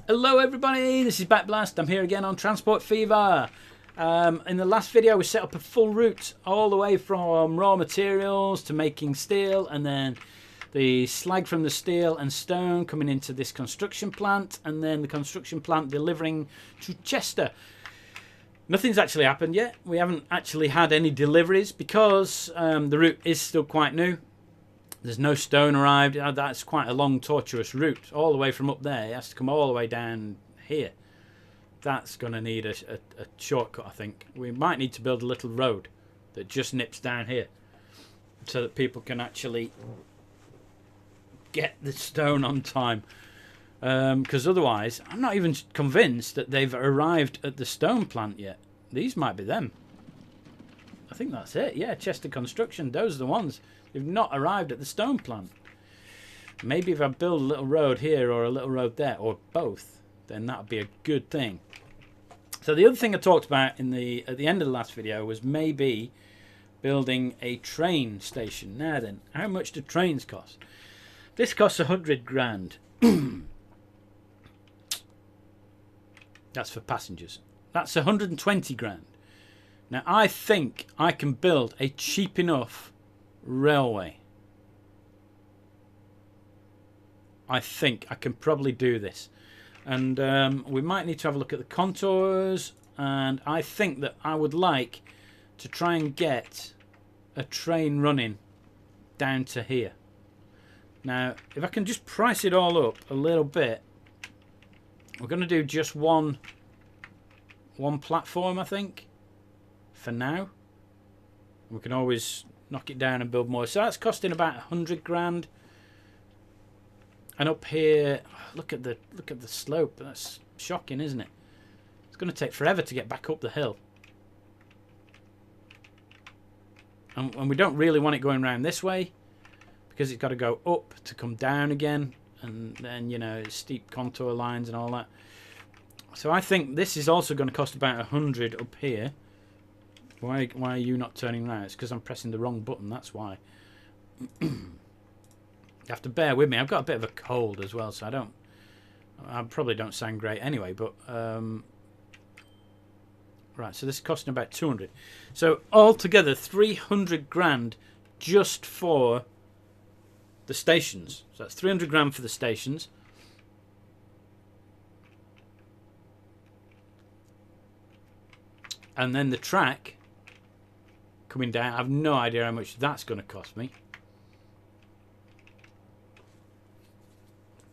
Hello everybody, this is Backblast. I'm here again on Transport Fever. In the last video we set up a full route all the way from raw materials to making steel, and then the slag from the steel and stone coming into this construction plant, and then the construction plant delivering to Chester. Nothing's actually happened yet. We haven't actually had any deliveries because the route is still quite new. There's no stone arrived. That's quite a long, tortuous route. All the way from up there, it has to come all the way down here. That's going to need a shortcut, I think. We might need to build a little road that just nips down here so that people can actually get the stone on time. Because otherwise, I'm not even convinced that they've arrived at the stone plant yet. These might be them. I think that's it. Yeah, Chester Construction. Those are the ones. They've not arrived at the stone plant. Maybe if I build a little road here or a little road there, or both, then that would be a good thing. So the other thing I talked about at the end of the last video was maybe building a train station. Now then, how much do trains cost? This costs 100 grand. That's for passengers. That's 120 grand. Now I think I can build a cheap enough railway. I think I can probably do this, and we might need to have a look at the contours, and I think that I would like to try and get a train running down to here. Now if I can just price it all up a little bit, we're going to do just one platform, I think, for now. We can always knock it down and build more. So that's costing about 100 grand. And up here, look at the slope. That's shocking, isn't it? It's going to take forever to get back up the hill. And we don't really want it going around this way, because it's got to go up to come down again, and then, you know, steep contour lines and all that. So I think this is also going to cost about 100 up here. Why are you not turning around? It's because I'm pressing the wrong button, that's why. You have to bear with me. I've got a bit of a cold as well, so I probably don't sound great anyway, but right, so this is costing about 200. So altogether 300 grand just for the stations. So that's 300 grand for the stations. And then the track coming down, I have no idea how much that's going to cost me.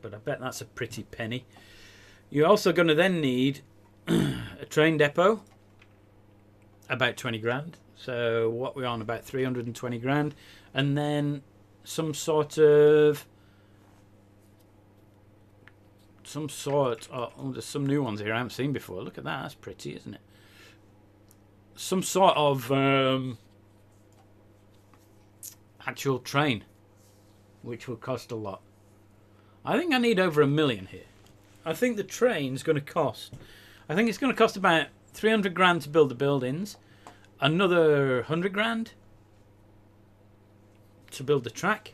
But I bet that's a pretty penny. You're also going to then need a train depot, about 20 grand. So what we're on, about 320 grand. And then some sort of... oh, there's some new ones here I haven't seen before. Look at that, that's pretty, isn't it? Some sort of actual train, which will cost a lot. I think I need over $1 million here. I think the train's going to cost, I think it's going to cost about 300 grand to build the buildings, another 100 grand to build the track,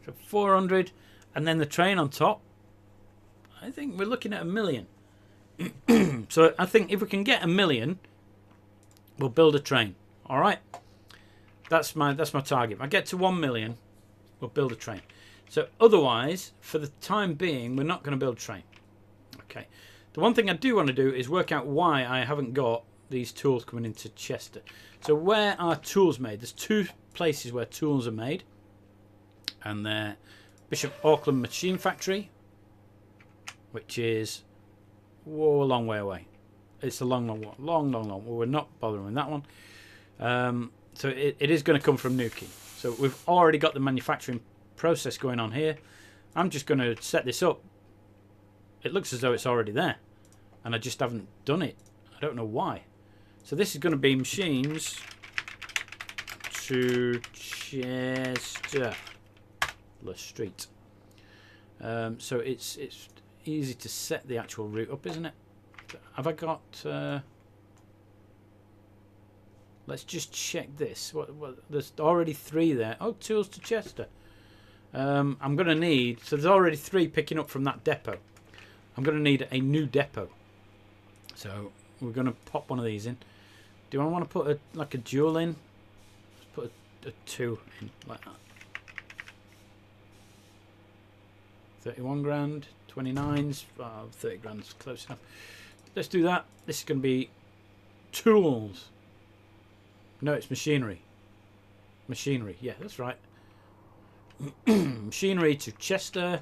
so 400, and then the train on top. I think we're looking at $1 million. So I think if we can get $1 million, we'll build a train. All right, that's my target. If I get to 1 million, we'll build a train. So otherwise, for the time being, we're not going to build a train. Okay. The one thing I do want to do is work out why I haven't got these tools coming into Chester. So where are tools made? There's two places where tools are made, and they're Bishop Auckland Machine Factory, which is a long way away. It's a long. Well, we're not bothering with that one. So it is going to come from Newquay. So we've already got the manufacturing process going on here. I'm just going to set this up. It looks as though it's already there, and I just haven't done it. I don't know why. So this is going to be machines to Chester Street. So it's easy to set the actual route up, isn't it? Have I got... let's just check this. What, there's already 3 there. Oh, tools to Chester. I'm going to need... So there's already 3 picking up from that depot. I'm going to need a new depot. So we're going to pop one of these in. Do I want to put like a dual in? Let's put a 2 in like that. 31 grand, 29s, 30 grand's close enough. Let's do that. This is going to be tools. No, it's machinery. Machinery, yeah, that's right. Machinery to Chester.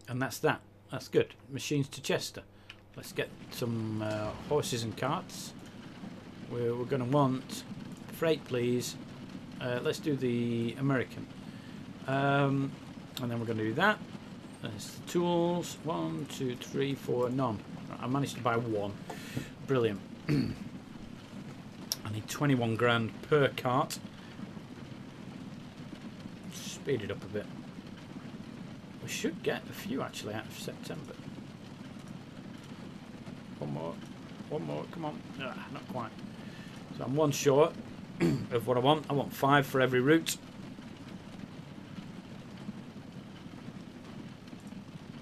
And that's that. That's good. Machines to Chester. Let's get some horses and carts. We're going to want freight, please. Let's do the American. And then we're going to do that. There's the tools. 1, 2, 3, 4, none. I managed to buy 1. Brilliant. I need 21 grand per cart. Speed it up a bit. We should get a few actually out of September. One more, come on. Not quite. So I'm 1 short of what I want. I want 5 for every route.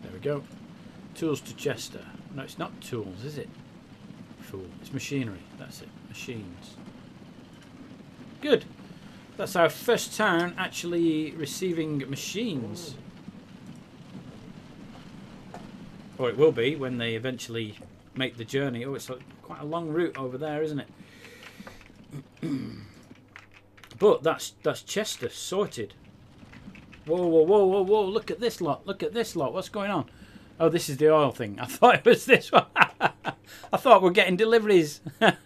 There we go. Tools to Chester. No, it's not tools, is it? Fool. It's machinery. That's it. Machines. Good. That's our first town actually receiving machines. Or it will be when they eventually make the journey. Oh, it's quite a long route over there, isn't it? But that's Chester sorted. Whoa, whoa, whoa, whoa, whoa! Look at this lot! Look at this lot! What's going on? Oh, this is the oil thing. I thought it was this one. I thought we're getting deliveries. The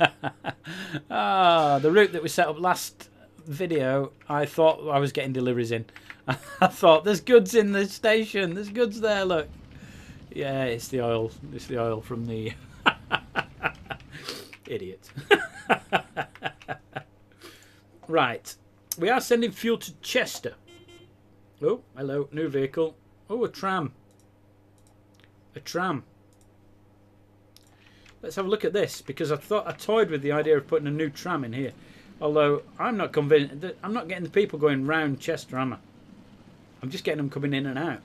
route that we set up last video, I thought I was getting deliveries in. I thought there's goods in the station. There's goods there. Look. Yeah, it's the oil. It's the oil from the idiot. Right, we are sending fuel to Chester. Oh, hello, new vehicle. Oh, a tram. A tram. Let's have a look at this, because I toyed with the idea of putting a new tram in here. Although I'm not convinced. I'm not getting the people going round Chester, am I? I'm just getting them coming in and out.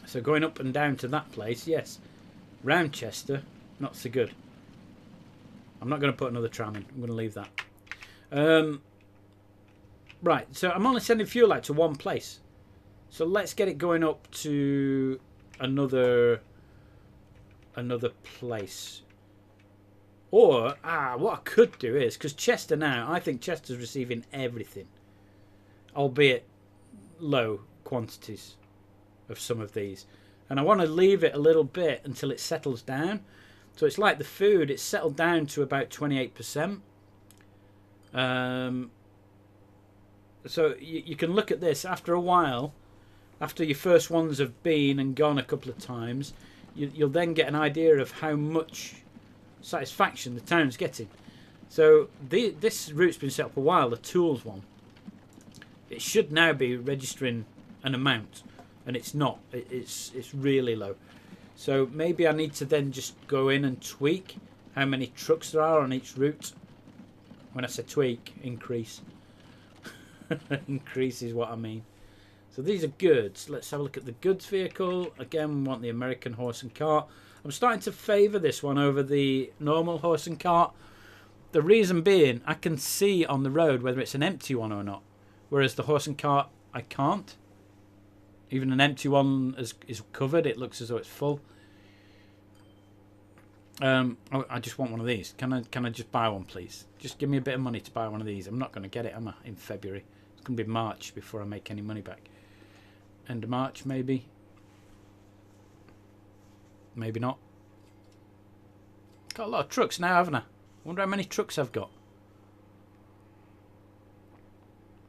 So going up and down to that place, yes. Round Chester, not so good. I'm not going to put another tram in. I'm going to leave that. Right, so I'm only sending fuel out to one place. So let's get it going up to another place. Or, what I could do is, because Chester now, I think Chester's receiving everything. Albeit low quantities of some of these. And I want to leave it a little bit until it settles down. So it's like the food, it's settled down to about 28%. So you can look at this after a while, after your first ones have been and gone a couple of times, you'll then get an idea of how much satisfaction the town's getting. So this route's been set up a while, the tools one. It should now be registering an amount, and it's not. It's really low. So maybe I need to then just go in and tweak how many trucks there are on each route. When I say tweak, increase. Increase is what I mean. So these are goods. Let's have a look at the goods vehicle. Again, we want the American horse and cart. I'm starting to favour this one over the normal horse and cart. The reason being, I can see on the road whether it's an empty one or not. Whereas the horse and cart, I can't. Even an empty one is covered. It looks as though it's full. I just want one of these. Can I just buy one, please? Just give me a bit of money to buy one of these. I'm not going to get it, am I, in February? It's going to be March before I make any money back. End of March, maybe. Maybe not. Got a lot of trucks now, haven't I? Wonder how many trucks I've got.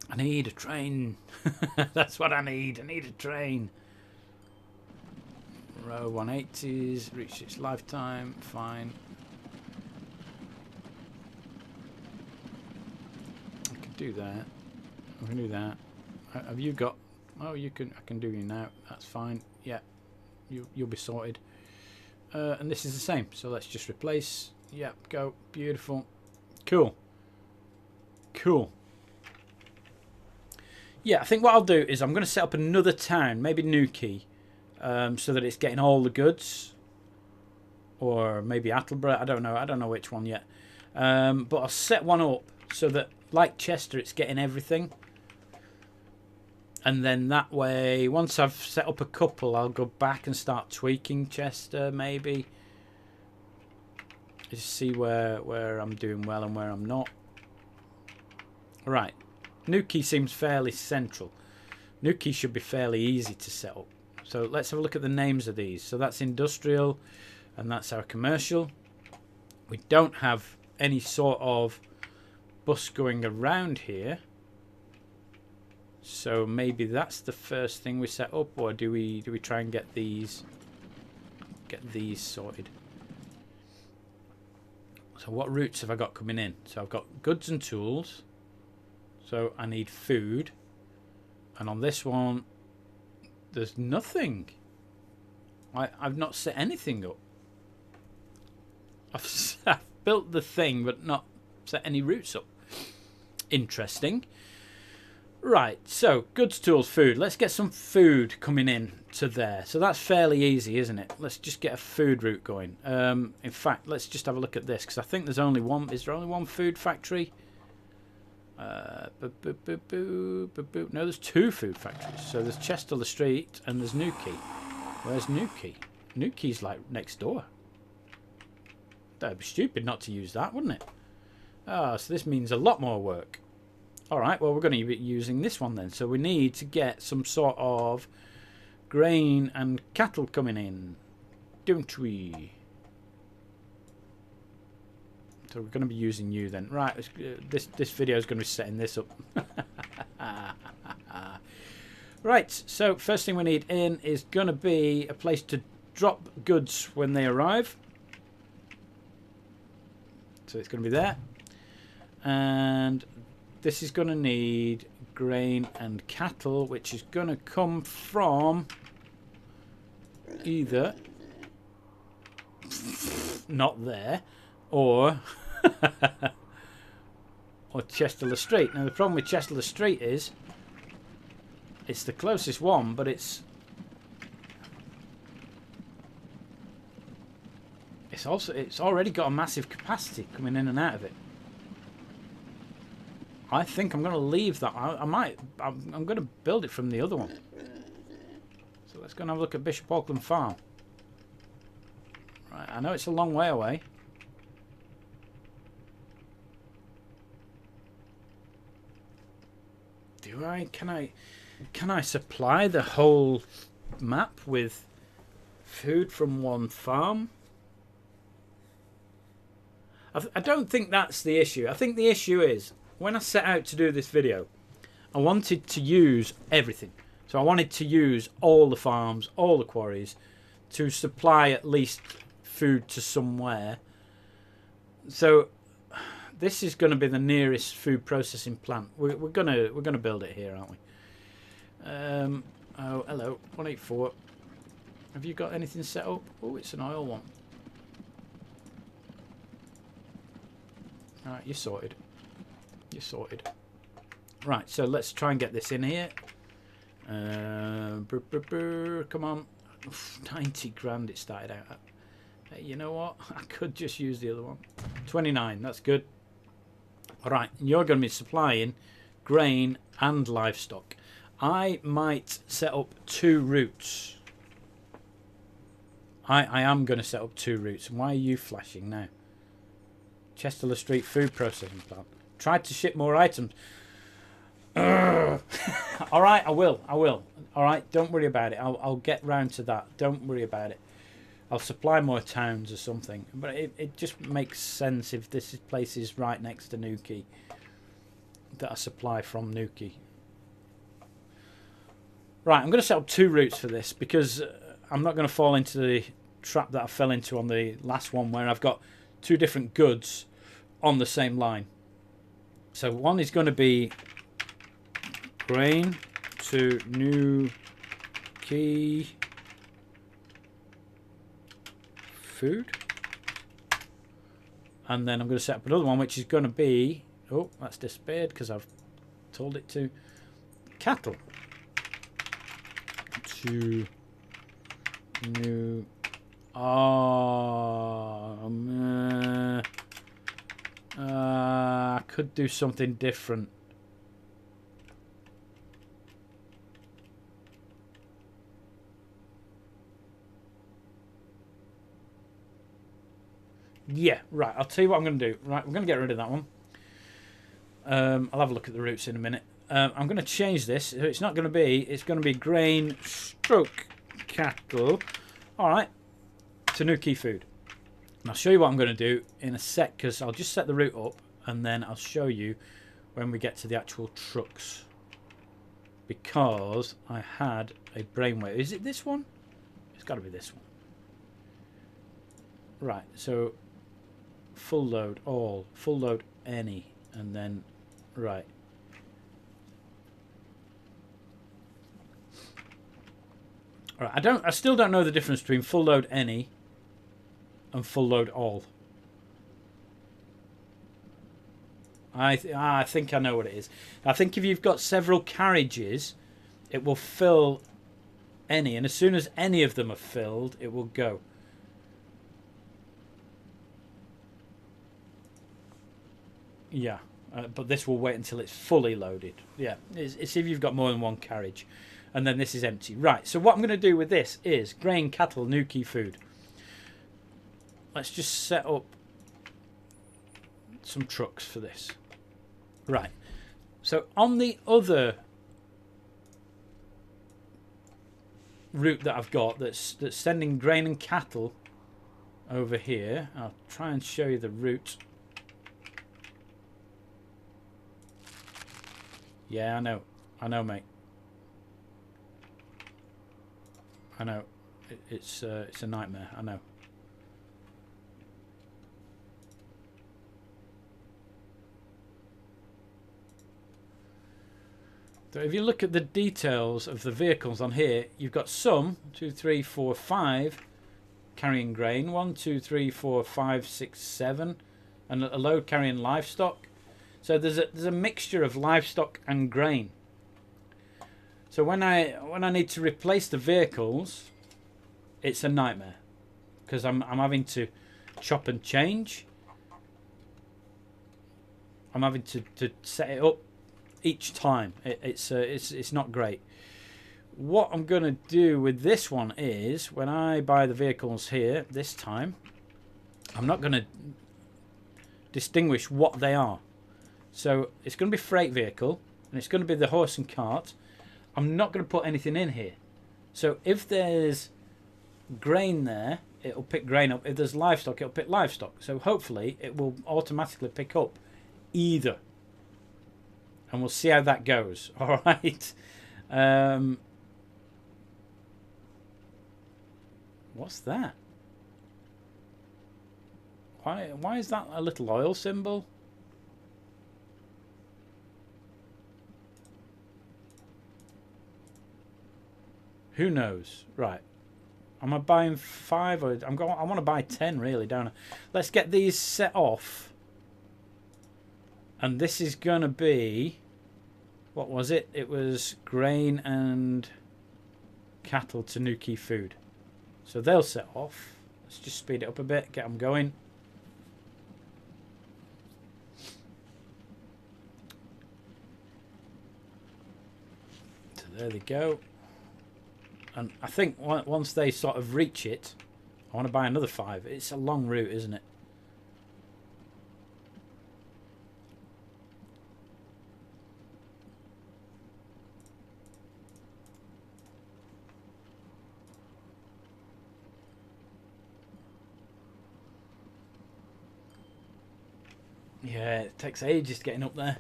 I need a train. That's what I need. I need a train. Row 180s, reached its lifetime, fine. I can do that. I can do that. Have you got? Oh, you can. I can do you now. That's fine. Yeah, you'll be sorted. And this is the same. So let's just replace. Yep, go. Beautiful. Cool. Cool. Yeah, I think what I'll do is I'm going to set up another town, maybe Newquay, so that it's getting all the goods, or maybe Attleborough. I don't know which one yet. But I'll set one up so that, like Chester, it's getting everything. And then that way, once I've set up a couple, I'll go back and start tweaking Chester, maybe. Just see where I'm doing well and where I'm not. Right. Newquay seems fairly central. Newquay should be fairly easy to set up. So let's have a look at the names of these. So that's industrial and that's our commercial. We don't have any sort of bus going around here. So maybe that's the first thing we set up, or do we try and get these sorted? So what routes have I got coming in? So I've got goods and tools. So I need food. And on this one, there's nothing. I've not set anything up. I've built the thing, but not set any routes up. Interesting. Right, so goods, tools, food. Let's get some food coming in to there. So that's fairly easy, isn't it? Let's just get a food route going. In fact, let's just have a look at this, because I think there's only one. Is there only one food factory? No, there's two food factories. So there's Chester-le-Street and there's Newquay. Where's Newquay? Newquay's like next door. That'd be stupid not to use that, wouldn't it? Ah, so this means a lot more work. Alright, well, we're going to be using this one then. So we need to get some sort of grain and cattle coming in, don't we? So we're going to be using you then. Right, this video is going to be setting this up. Right, so first thing we need in is going to be a place to drop goods when they arrive. So it's going to be there. And this is going to need grain and cattle, which is going to come from either not there or or Chester-le-Street. Now the problem with Chester-le-Street is it's the closest one, but it's already got a massive capacity coming in and out of it. I think I'm going to leave that. I'm going to build it from the other one. So let's go and have a look at Bishop Auckland Farm. Right, I know it's a long way away. Can I supply the whole map with food from one farm? I don't think that's the issue. I think the issue is, when I set out to do this video, I wanted to use everything. So I wanted to use all the farms, all the quarries, to supply at least food to somewhere. So this is going to be the nearest food processing plant. We're gonna build it here, aren't we? Oh, hello, 184. Have you got anything set up? Oh, it's an oil one. All right, you're sorted. You're sorted. Right, so let's try and get this in here. Come on. Oof, 90 grand it started out at. Hey, you know what? I could just use the other one. 29, that's good. Alright, you're going to be supplying grain and livestock. I might set up 2 routes. I am going to set up 2 routes. Why are you flashing now? Chester-le-Street food processing plant. Tried to ship more items. Alright, I will. Alright, don't worry about it. I'll get round to that. Don't worry about it. I'll supply more towns or something. But it just makes sense if this place is right next to Newquay, that I supply from Newquay. Right, I'm going to set up 2 routes for this, because I'm not going to fall into the trap that I fell into on the last one, where I've got 2 different goods on the same line. So one is going to be grain to Newquay food, and then I'm going to set up another one which is going to be, oh, that's disappeared because I've told it to, cattle to new. I could do something different. Yeah, right. I'll tell you what I'm going to do. Right, we're going to get rid of that one. I'll have a look at the routes in a minute. I'm going to change this. It's not going to be. It's going to be grain stroke cattle. All right. To new key food. And I'll show you what I'm going to do in a sec, because I'll just set the route up and then I'll show you when we get to the actual trucks. Because I had a brainwave. Is it this one? It's got to be this one. Right. So full load all, full load any, and then right. All right. I still don't know the difference between full load any and full load all. I think I know what it is. I think if you've got several carriages, it will fill any, and as soon as any of them are filled, it will go. Yeah, but this will wait until it's fully loaded. Yeah, it's if you've got more than one carriage, and then this is empty. Right. So what I'm going to do with this is grain, cattle, new key food. Let's just set up some trucks for this. Right. So on the other route that I've got that's sending grain and cattle over here, I'll try and show you the route. Yeah, I know, mate. I know. It's a nightmare. I know. So if you look at the details of the vehicles on here, you've got some 2, 3, 4, 5 carrying grain. 1, 2, 3, 4, 5, 6, 7, and a load carrying livestock. So there's a mixture of livestock and grain. So when I need to replace the vehicles, it's a nightmare, because I'm having to chop and change. I'm having to set it up each time. It's not great. What I'm going to do with this one is, when I buy the vehicles here this time, I'm not going to distinguish what they are. So it's going to be freight vehicle, and it's going to be the horse and cart. I'm not going to put anything in here. So if there's grain there, it'll pick grain up. If there's livestock, it'll pick livestock. So hopefully it will automatically pick up either. And we'll see how that goes. All right. What's that? Why is that a little oil symbol? Who knows? Right. Am I buying 5 or I want to buy 10 really, don't I? Let's get these set off. And this is going to be, what was it? It was grain and cattle to new key food. So they'll set off. Let's just speed it up a bit, get them going. So there they go. And I think once they sort of reach it, I want to buy another 5. It's a long route, isn't it? Yeah, it takes ages getting up there.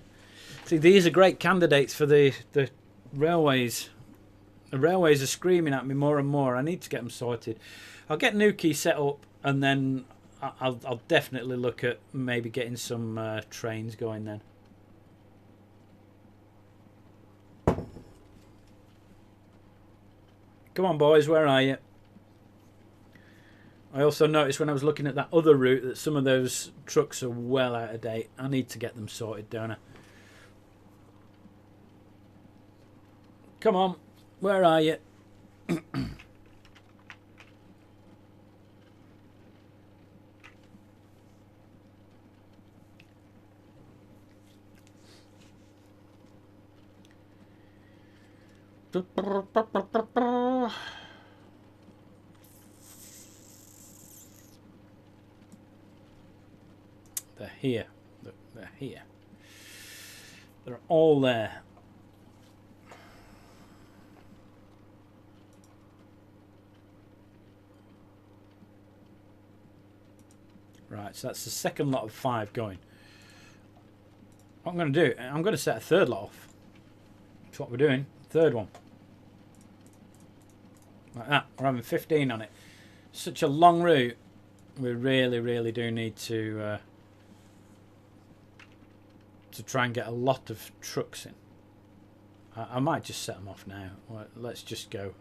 See, these are great candidates for the railways. The railways are screaming at me more and more. I need to get them sorted. I'll get Nuki set up, and then I'll definitely look at maybe getting some trains going then. Come on, boys, where are you? I also noticed when I was looking at that other route that some of those trucks are well out of date. I need to get them sorted, don't I? Come on. Where are you? They're here. Look, they're here. They're all there. Right, so that's the second lot of 5 going. What I'm going to do, I'm going to set a third lot off. That's what we're doing. Third one. Like that. We're having 15 on it. Such a long route. We really, really do need to try and get a lot of trucks in. I might just set them off now. Well, let's just go.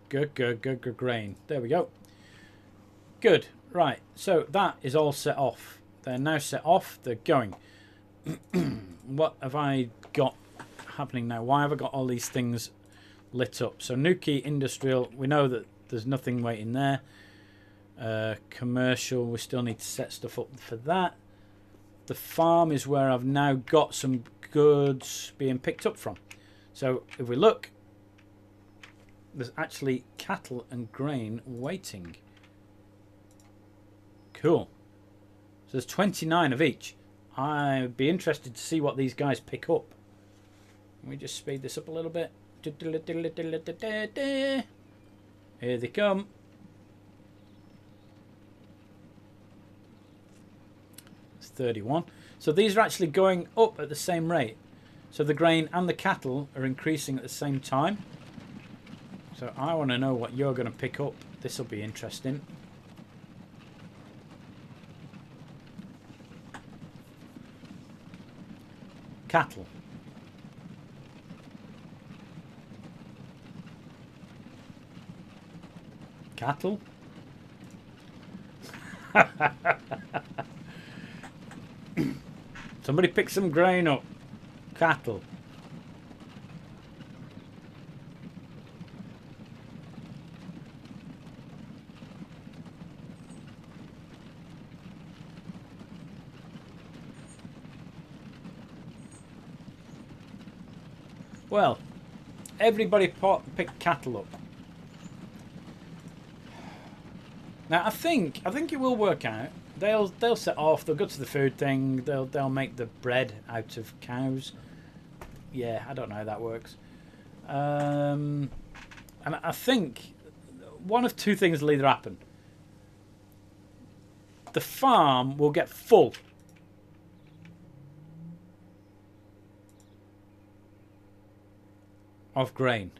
Good, good, good, good grain. There we go. Good. Right. So that is all set off. They're now set off. They're going. What have I got happening now? Why have I got all these things lit up? So Newquay Industrial, we know that there's nothing waiting there. Commercial, we still need to set stuff up for that. The farm is where I've now got some goods being picked up from. So if we look, there's actually cattle and grain waiting. Cool. So there's 29 of each. I'd be interested to see what these guys pick up. Can we just speed this up a little bit? Here they come. It's 31. So these are actually going up at the same rate. So the grain and the cattle are increasing at the same time. So I want to know what you're going to pick up. This will be interesting. Cattle. Cattle. Somebody pick some grain up. Cattle. Well, everybody pick cattle up. Now I think it will work out. They'll set off. They'll go to the food thing. They'll make the bread out of cows. Yeah, I don't know how that works. And I think one of two things will either happen. The farm will get full. Of grain.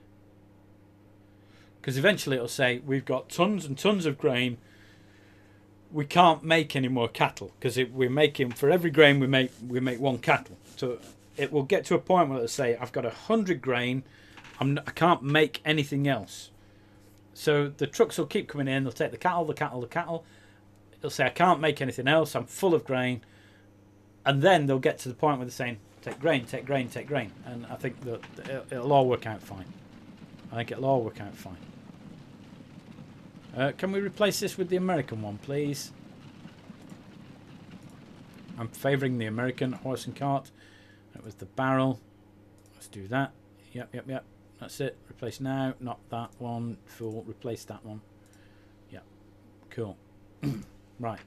Because eventually it'll say, we've got tons and tons of grain. We can't make any more cattle. Because we're making, for every grain we make one cattle. So it will get to a point where it'll say, I've got 100 grain. I can't make anything else. So the trucks will keep coming in. They'll take the cattle, the cattle, the cattle. It'll say, I can't make anything else. I'm full of grain. And then they'll get to the point where they're saying, take grain, take grain, take grain. And I think that it'll all work out fine. I think it'll all work out fine. Can we replace this with the American one, please? I'm favouring the American horse and cart. That was the barrel. Let's do that. Yep, yep, yep. That's it. Replace now. Not that one. Full. Replace that one. Yep. Cool. Right.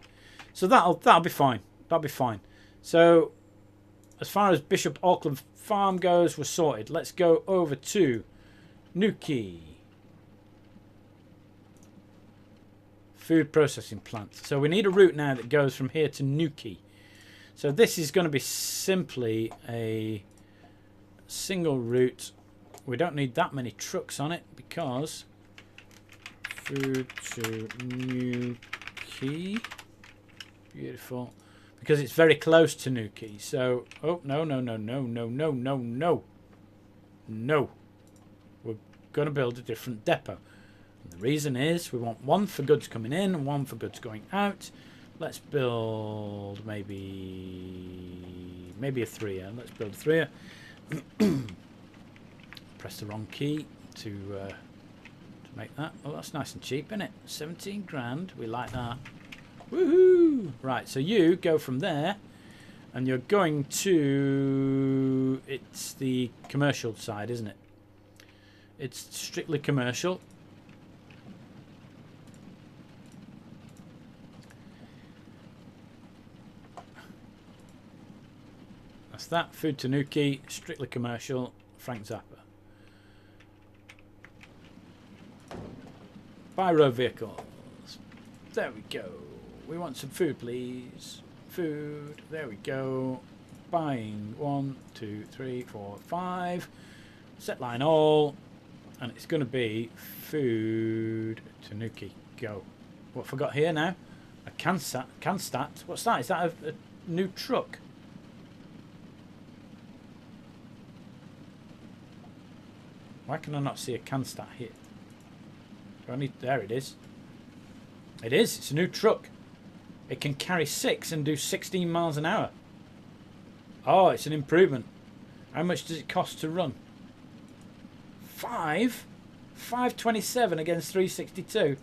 So that'll be fine. That'll be fine. So as far as Bishop Auckland Farm goes, we're sorted. Let's go over to Newquay. Food processing plant. So we need a route now that goes from here to Newquay. So this is going to be simply a single route. We don't need that many trucks on it because food to Newquay. Beautiful. Because it's very close to Newquay. So, oh, no, no, no, no, no, no, no, no. No. We're going to build a different depot. And the reason is we want one for goods coming in and one for goods going out. Let's build maybe a 3er. Let's build a 3er. pressed the wrong key to make that. Oh, that's nice and cheap, isn't it? 17 grand. We like that. Woohoo! Right, so you go from there, and you're going to... It's the commercial side, isn't it? It's strictly commercial. That's that. Food Tanuki, strictly commercial. Frank Zappa. Buy road vehicles. There we go. We want some food, please. Food. There we go. Buying 1, 2, 3, 4, 5. Set line all. And it's going to be Food Tanuki. Go. What have I got here now? A Canstat. What's that? Is that a new truck? Why can I not see a Canstat here? Do I need... There it is. It is. It's a new truck. It can carry 6 and do 16 miles an hour. Oh, it's an improvement. How much does it cost to run? 527 against 362.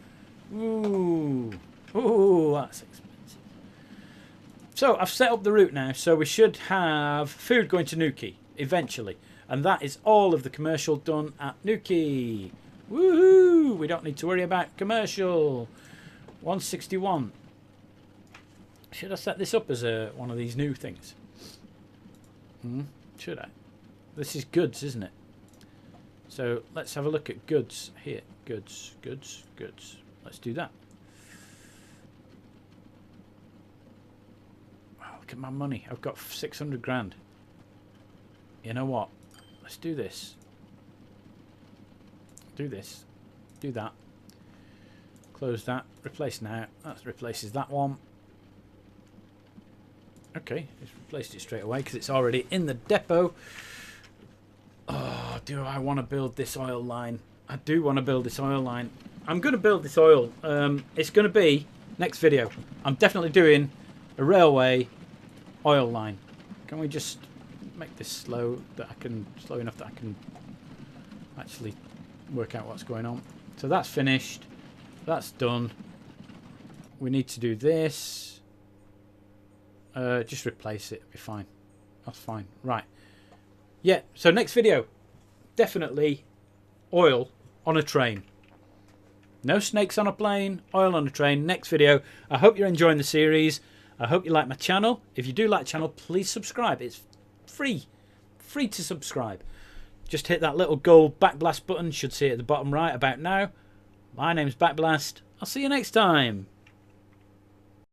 Ooh. Ooh, that's expensive. So I've set up the route now, so we should have food going to Newquay eventually. And that is all of the commercial done at Newquay. Woohoo! We don't need to worry about commercial. 161. Should I set this up as one of these new things? Should I? This is goods, isn't it? So let's have a look at goods here. Goods, goods, goods. Let's do that. Wow, look at my money. I've got 600 grand. You know what? Let's do this. Do this. Do that. Close that. Replace now. That replaces that one. Okay, it's replaced it straight away because it's already in the depot. Oh, do I want to build this oil line? I do want to build this oil line. I'm going to build this oil. It's going to be next video. I'm definitely doing a railway oil line. Can we just make this slow enough that I can actually work out what's going on? So that's finished. That's done. We need to do this. Just replace it. It'll be fine. That's fine. Right. Yeah. So next video, definitely oil on a train. No snakes on a plane. Oil on a train. Next video. I hope you're enjoying the series. I hope you like my channel. If you do like the channel, please subscribe. It's free. Free to subscribe. Just hit that little gold backblast button. Should see it at the bottom right about now. My name's Backblast. I'll see you next time.